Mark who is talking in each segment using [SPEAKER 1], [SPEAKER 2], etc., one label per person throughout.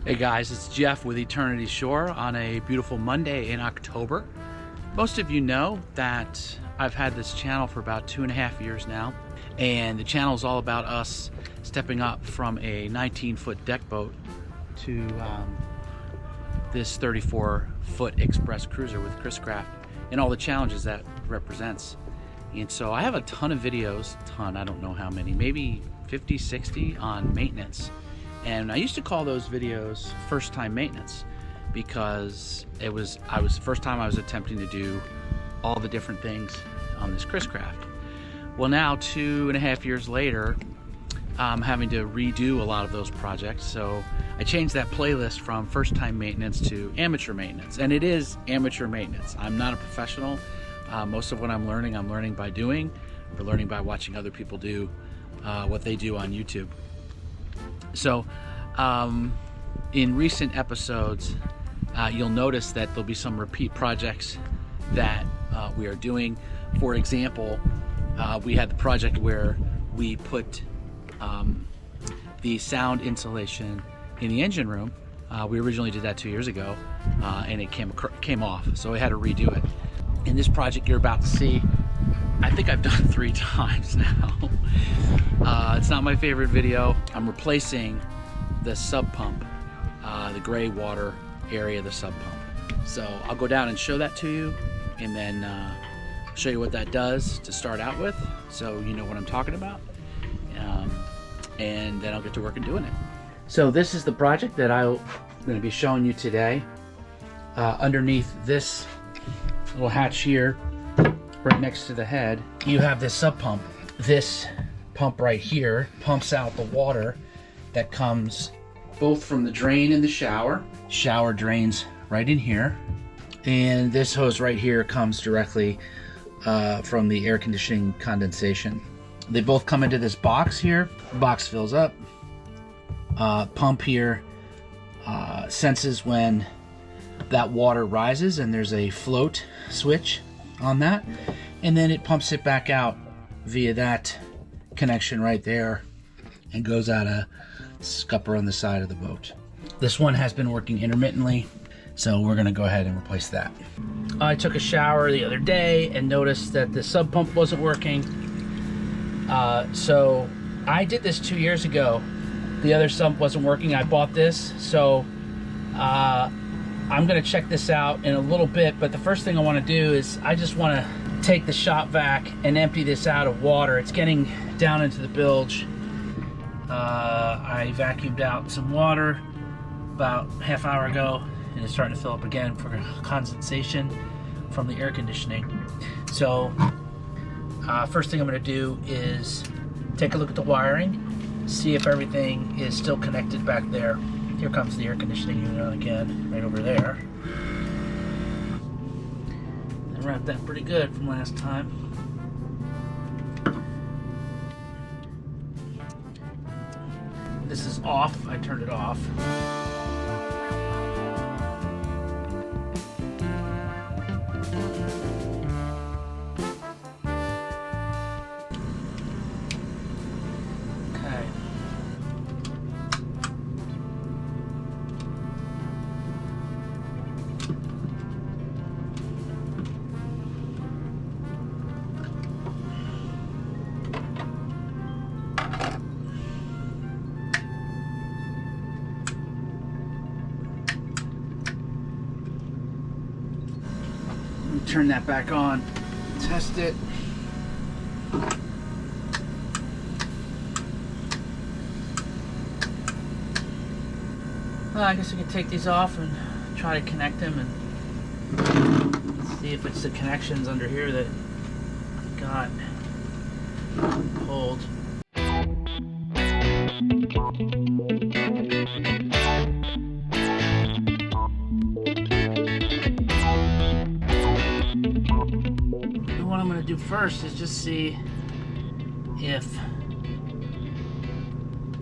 [SPEAKER 1] Hey guys, it's Jeff with Eternity Shore on a beautiful Monday in October. Most of you know that I've had this channel for about 2.5 years now, and the channel is all about us stepping up from a 19-foot deck boat to this 34-foot express cruiser with Chris Craft and all the challenges that represents. And so I have a ton of videos, I don't know how many, maybe 50, 60 on maintenance. And I used to call those videos first time maintenance because I was the first time I was attempting to do all the different things on this Chris Craft. Well, now 2.5 years later, I'm having to redo a lot of those projects. So I changed that playlist from first time maintenance to amateur maintenance. And it is amateur maintenance. I'm not a professional. Most of what I'm learning by doing, or learning by watching other people do what they do on YouTube. So in recent episodes, you'll notice that there'll be some repeat projects that we are doing. For example, we had the project where we put the sound insulation in the engine room. We originally did that 2 years ago, and it came off, so we had to redo it. In this project you're about to see, I think I've done 3 times now. It's not my favorite video. I'm replacing the sub pump, the gray water area of the sub pump. So I'll go down and show that to you, and then show you what that does to start out with, so you know what I'm talking about. And then I'll get to work and doing it. So this is the project that I'm going to be showing you today. Underneath this little hatch here, right next to the head, you have this sub pump. This pump right here pumps out the water that comes both from the drain in the shower. Shower drains right in here, and this hose right here comes directly from the air conditioning condensation. They both come into this box here. The box fills up. Pump here senses when that water rises, and there's a float switch on that, and then it pumps it back out via that connection right there and goes out a scupper on the side of the boat. This one has been working intermittently, so we're going to go ahead and replace that. I took a shower the other day and noticed that the sub pump wasn't working, so I did this 2 years ago. The other sump wasn't working. I bought this, so I'm going to check this out in a little bit, but the first thing I want to do is I just want to take the shop vac and empty this out of water. It's getting down into the bilge. I vacuumed out some water about half hour ago, and it's starting to fill up again for condensation from the air conditioning. So first thing I'm going to do is take a look at the wiring, see if everything is still connected back there. Here comes the air conditioning unit again, right over there. I wrapped that pretty good from last time. This is off. I turned it off. Okay. Turn that back on, test it. Well, I guess I can take these off and try to connect them and see if it's the connections under here that got pulled. What I'm going to do first is just see if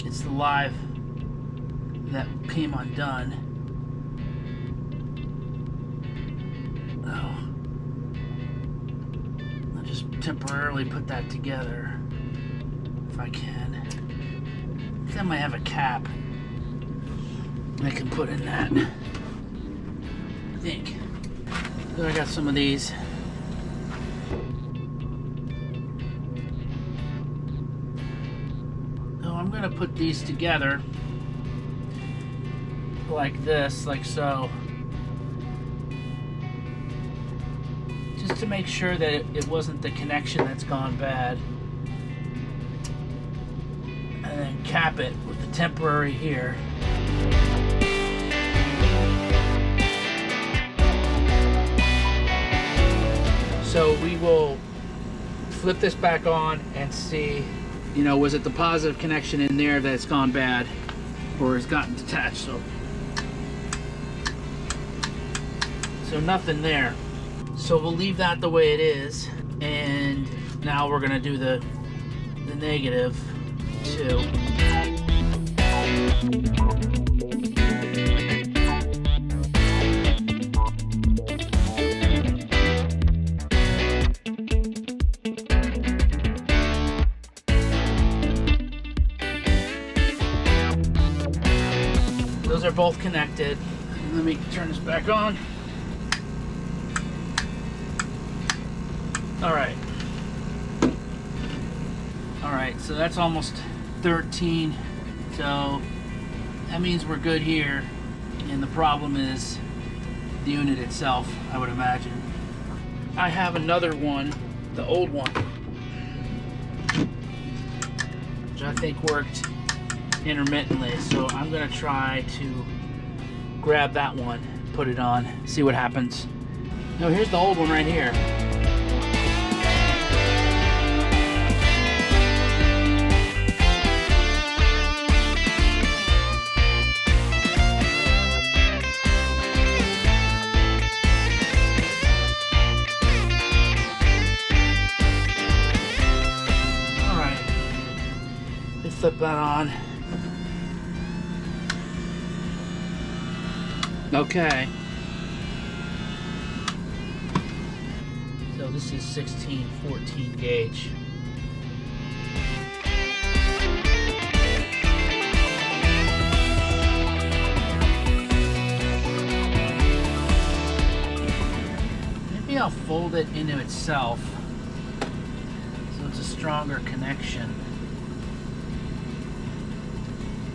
[SPEAKER 1] it's the live that came undone. Oh, I'll just temporarily put that together if I can. I think I might have a cap. I can put in that. I think. So I got some of these. So I'm gonna put these together like this, like so. Just to make sure that it wasn't the connection that's gone bad. And then cap it with the temporary here. So we will flip this back on and see, you know, was it the positive connection in there that's gone bad or has gotten detached. So nothing there. So we'll leave that the way it is. And now we're gonna do the negative too. Those are both connected. Let me turn this back on. All right. All right, so that's almost 13. So that means we're good here. And the problem is the unit itself, I would imagine. I have another one, the old one, which I think worked intermittently. So I'm gonna try to grab that one, put it on, see what happens. No, here's the old one right here. All right, let's flip that on. Okay. So this is 16-14 gauge. Maybe I'll fold it into itself so it's a stronger connection.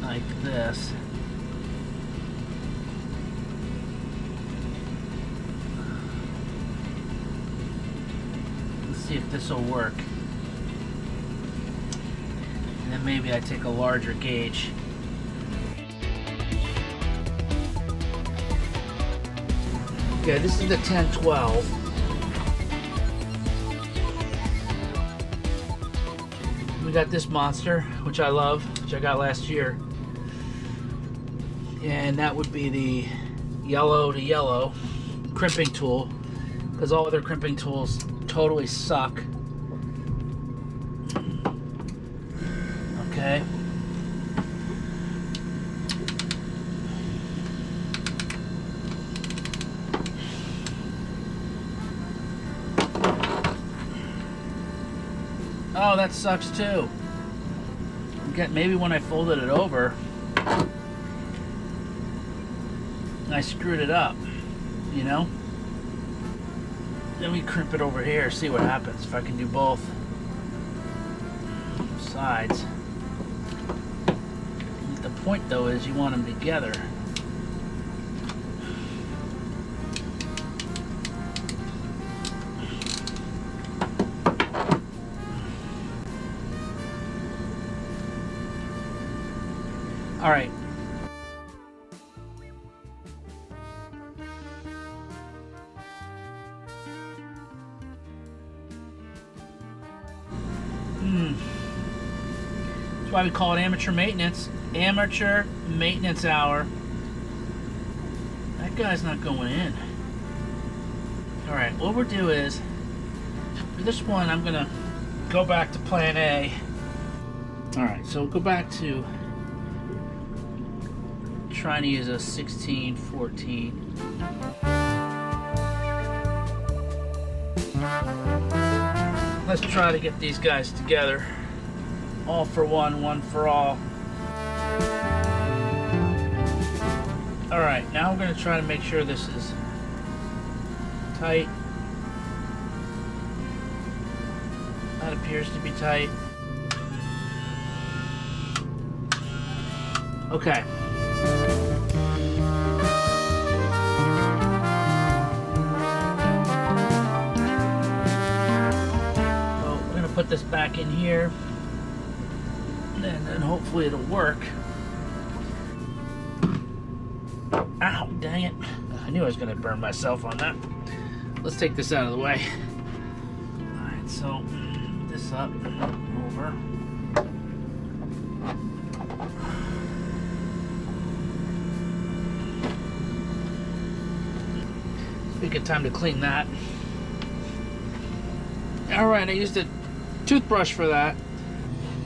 [SPEAKER 1] Like this. See if this will work. And then maybe I take a larger gauge. Okay, this is the 10-12. We got this monster, which I love, which I got last year. And that would be the yellow to yellow crimping tool, because all other crimping tools totally suck. Okay. Oh, that sucks too. Maybe when I folded it over, I screwed it up, you know? Let me crimp it over here, see what happens if I can do both sides. The point though is you want them together. All right. That's why we call it amateur maintenance. Amateur maintenance hour. That guy's not going in. Alright, what we'll do is, for this one, I'm going to go back to plan A. Alright, so we'll go back to trying to use a 16-14. Let's try to get these guys together. All for one, one for all. Alright, now I'm going to try to make sure this is tight. That appears to be tight. Okay. So we're going to put this back in here, and then hopefully it'll work. Ow, dang it. I knew I was going to burn myself on that. Let's take this out of the way. Alright, so this up, over. It's a good time to clean that. Alright, I used a toothbrush for that.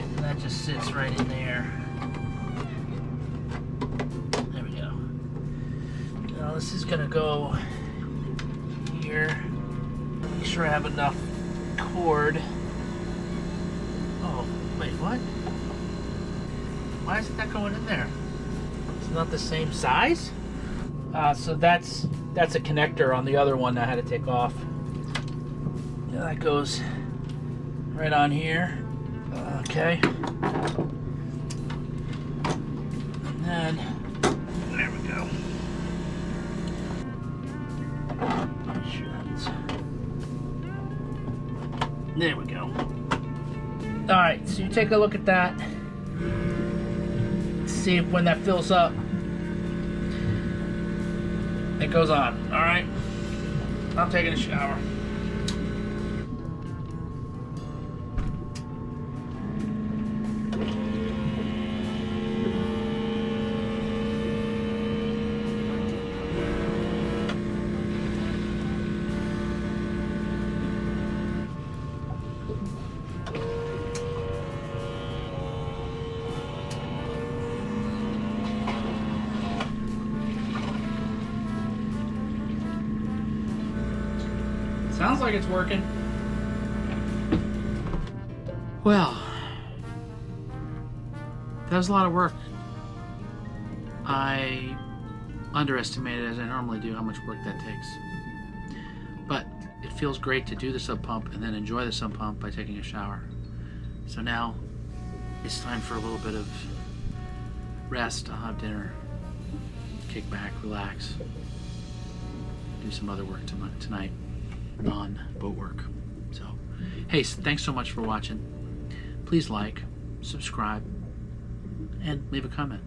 [SPEAKER 1] And that just sits right in there. There we go. Now this is gonna go here. Make sure I have enough cord. Oh, wait, what? Why isn't that going in there? It's not the same size? So that's a connector on the other one I had to take off. Yeah, that goes right on here. Okay. And then, there we go. Make sure that's... There we go. Alright, so you take a look at that. See if when that fills up, it goes on. Alright. I'm taking a shower. Sounds like it's working. Well, that was a lot of work. I underestimated, as I normally do, how much work that takes. But it feels great to do the sump pump and then enjoy the sump pump by taking a shower. So now it's time for a little bit of rest. I'll have dinner, kick back, relax, do some other work tonight. Non-boat work. So, hey, thanks so much for watching. Please like, subscribe, and leave a comment.